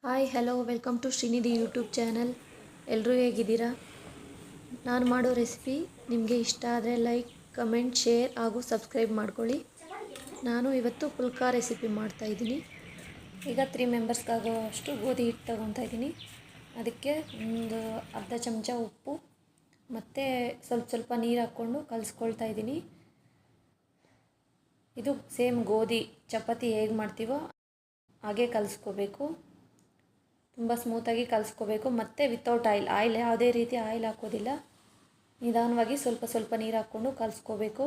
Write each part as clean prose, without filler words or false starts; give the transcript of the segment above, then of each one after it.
Hi hello welcome to Srinidhi YouTube channel. ಎಲ್ಲರೂ ಹೇಗಿದ್ದೀರಾ? ನಾನು ಮಾಡೋ ರೆಸಿಪಿ ನಿಮಗೆ ಇಷ್ಟ ಆದರೆ ಲೈಕ್, ಕಮೆಂಟ್, ಶೇರ್ ಹಾಗೂ ಸಬ್ಸ್ಕ್ರೈಬ್ ಮಾಡ್ಕೊಳ್ಳಿ. ನಾನು ಇವತ್ತು ಪುಲ್ಕಾ ರೆಸಿಪಿ ಮಾಡ್ತಾಯಿದ್ದೀನಿ. ಈಗ 3 ಮೆಂಬರ್ಸ್ಗಾಗೋಷ್ಟು ಗೋಧಿ ಹಿಟ್ಟು ತೊಗೊತಾ ಇದ್ದೀನಿ. ಅದಕ್ಕೆ ಒಂದು ಅರ್ಧ ಚಮಚ ಉಪ್ಪು ಮತ್ತು ಸ್ವಲ್ಪ ನೀರು ಹಾಕ್ಕೊಂಡು ಕಲಿಸ್ಕೊಳ್ತಾ ಇದ್ದೀನಿ. ಇದು ಸೇಮ್ ಗೋಧಿ ಚಪಾತಿ ಹೇಗೆ ಮಾಡ್ತೀವೋ ಹಾಗೆ ಕಲಿಸ್ಕೋಬೇಕು. ತುಂಬ ಸ್ಮೂತಾಗಿ ಕಲಿಸ್ಕೋಬೇಕು. ಮತ್ತು ವಿತೌಟ್ ಆಯಿಲ್ ಯಾವುದೇ ರೀತಿ ಆಯಿಲ್ ಹಾಕೋದಿಲ್ಲ. ನಿಧಾನವಾಗಿ ಸ್ವಲ್ಪ ನೀರು ಹಾಕ್ಕೊಂಡು ಕಲಿಸ್ಕೋಬೇಕು.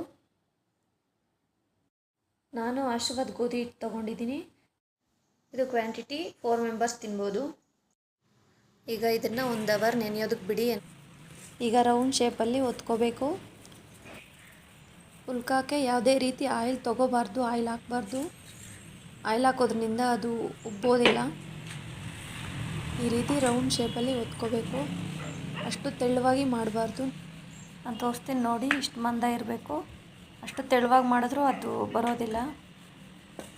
ನಾನು ಆಶೀರ್ವಾದ್ ಗೋಧಿ ಹಿಟ್ಟು ತೊಗೊಂಡಿದ್ದೀನಿ. ಇದು ಕ್ವಾಂಟಿಟಿ 4 ಮೆಂಬರ್ಸ್ ತಿನ್ಬೋದು. ಈಗ ಇದನ್ನು 1 ಅವರ್ ನೆನೆಯೋದಕ್ಕೆ ಬಿಡಿ. ಈಗ ರೌಂಡ್ ಶೇಪಲ್ಲಿ ಒತ್ಕೋಬೇಕು. ಪುಲ್ಕಾಕ್ಕೆ ಯಾವುದೇ ರೀತಿ ಆಯಿಲ್ ತೊಗೋಬಾರ್ದು, ಆಯಿಲ್ ಹಾಕಬಾರ್ದು. ಆಯಿಲ್ ಹಾಕೋದ್ರಿಂದ ಅದು ಉಬ್ಬೋದಿಲ್ಲ. ಈ ರೀತಿ ರೌಂಡ್ ಶೇಪಲ್ಲಿ ಒತ್ಕೋಬೇಕು. ಅಷ್ಟು ತೆಳುವಾಗಿ ಮಾಡಬಾರ್ದು. ನಾನು ತೋರಿಸ್ತೀನಿ ನೋಡಿ, ಇಷ್ಟು ಮಂದ ಇರಬೇಕು. ಅಷ್ಟು ತೆಳುವಾಗಿ ಮಾಡಿದ್ರೂ ಅದು ಬರೋದಿಲ್ಲ.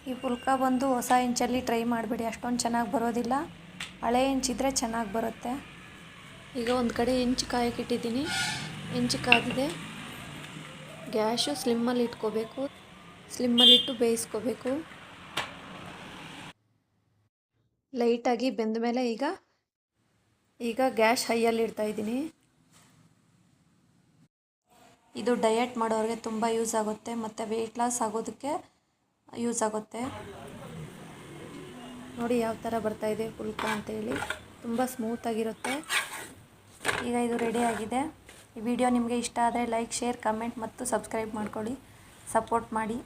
ಈ ಪುಲ್ಕ ಬಂದು ಹೊಸ ಹೆಂಚಲ್ಲಿ ಟ್ರೈ ಮಾಡಬೇಡಿ, ಅಷ್ಟೊಂದು ಚೆನ್ನಾಗಿ ಬರೋದಿಲ್ಲ. ಹಳೆ ಹೆಂಚಿದ್ರೆ ಚೆನ್ನಾಗಿ ಬರುತ್ತೆ. ಈಗ ಒಂದು ಕಡೆ ಹೆಂಚು ಕಾಯಕ್ಕೆ ಇಟ್ಟಿದ್ದೀನಿ. ಹೆಂಚು ಕಾದಿದೆ. ಗ್ಯಾಸು ಸ್ಲಿಮ್ಮಲ್ಲಿ ಇಟ್ಕೋಬೇಕು. ಸ್ಲಿಮ್ಮಲ್ಲಿಟ್ಟು ಬೇಯಿಸ್ಕೋಬೇಕು. ಲೈಟಾಗಿ ಬೆಂದ ಮೇಲೆ ಈಗ ಗ್ಯಾಸ್ ಹೈಯಲ್ಲಿ ಇಡ್ತಾಯಿದ್ದೀನಿ. ಇದು ಡಯಟ್ ಮಾಡೋರಿಗೆ ತುಂಬ ಯೂಸ್ ಆಗುತ್ತೆ ಮತ್ತು ವೆಯ್ಟ್ ಲಾಸ್ ಆಗೋದಕ್ಕೆ ಯೂಸ್ ಆಗುತ್ತೆ. ನೋಡಿ ಯಾವ ಥರ ಬರ್ತಾಯಿದೆ ಪುಲ್ಕ ಅಂತೇಳಿ. ತುಂಬ ಸ್ಮೂತಾಗಿರುತ್ತೆ. ಈಗ ಇದು ರೆಡಿ ಆಗಿದೆ. ಈ ವಿಡಿಯೋ ನಿಮಗೆ ಇಷ್ಟ ಆದರೆ ಲೈಕ್, ಶೇರ್, ಕಮೆಂಟ್ ಮತ್ತು ಸಬ್ಸ್ಕ್ರೈಬ್ ಮಾಡ್ಕೊಳ್ಳಿ. ಸಪೋರ್ಟ್ ಮಾಡಿ.